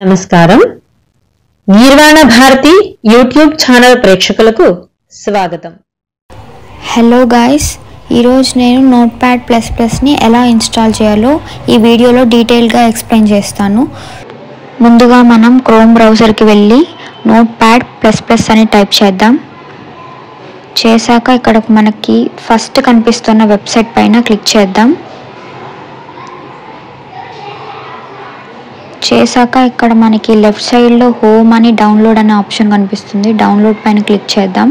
నమస్కారం. గీర్వాణ Bharati YouTube channel ప్రేక్షకులకు స్వాగతం. హలో గాయ్స్, ఈరోజు నేను నోట్ప్యాడ్++ని ఎలా ఇన్స్టాల్ చేయాలో ఈ వీడియోలో డీటెయిల్గా ఎక్స్ప్లెయిన్ చేస్తాను. ముందుగా మనం క్రోమ్ బ్రౌజర్కి వెళ్ళి నోట్ప్యాడ్++ అని టైప్ చేద్దాం. చేశాక ఇక్కడ మనకి ఫస్ట్ కనిపిస్తున్న వెబ్సైట్ పైన క్లిక్ చేద్దాం. చేశాక ఇక్కడ మనకి లెఫ్ట్ సైడ్లో హోమ్ అని డౌన్లోడ్ అనే ఆప్షన్ కనిపిస్తుంది. డౌన్లోడ్ పైన క్లిక్ చేద్దాం.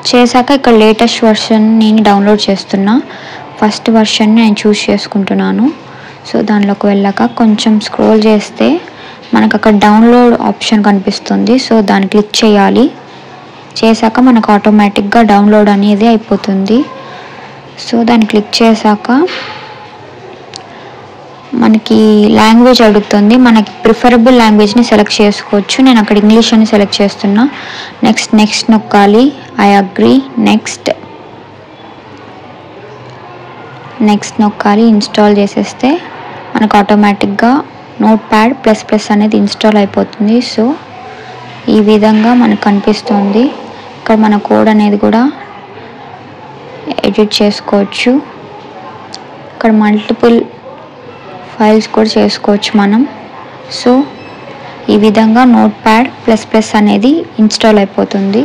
చేశాక ఇక్కడ లేటెస్ట్ వర్షన్ నేను డౌన్లోడ్ చేస్తున్నా. ఫస్ట్ వర్షన్ నేను చూస్ చేసుకుంటున్నాను. సో దానిలోకి వెళ్ళాక కొంచెం స్క్రోల్ చేస్తే మనకు అక్కడ డౌన్లోడ్ ఆప్షన్ కనిపిస్తుంది. సో దాన్ని క్లిక్ చేయాలి. చేశాక మనకు ఆటోమేటిక్గా డౌన్లోడ్ అనేది అయిపోతుంది. సో దాన్ని క్లిక్ చేశాక మనకి లాంగ్వేజ్ అడుగుతుంది. మనకి ప్రిఫరబుల్ లాంగ్వేజ్ని సెలెక్ట్ చేసుకోవచ్చు. నేను అక్కడ ఇంగ్లీష్ అని సెలెక్ట్ చేస్తున్నా. నెక్స్ట్ నొక్కాలి. I agree. నెక్స్ట్ నొక్కాలి. ఇన్స్టాల్ చేసేస్తే మనకు ఆటోమేటిక్గా నోట్ప్యాడ్++ అనేది ఇన్స్టాల్ అయిపోతుంది. సో ఈ విధంగా మనకు కనిపిస్తుంది. ఇక్కడ మన కోడ్ అనేది కూడా ఎడిట్ చేసుకోవచ్చు. ఇక్కడ మల్టిపుల్ ఫైల్స్ కూడా చేసుకోవచ్చు మనం. సో ఈ విధంగా నోట్ప్యాడ్++ అనేది ఇన్స్టాల్ అయిపోతుంది.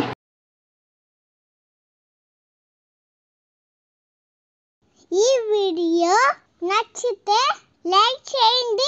ఈ వీడియో నచ్చితే లైక్ చేయండి.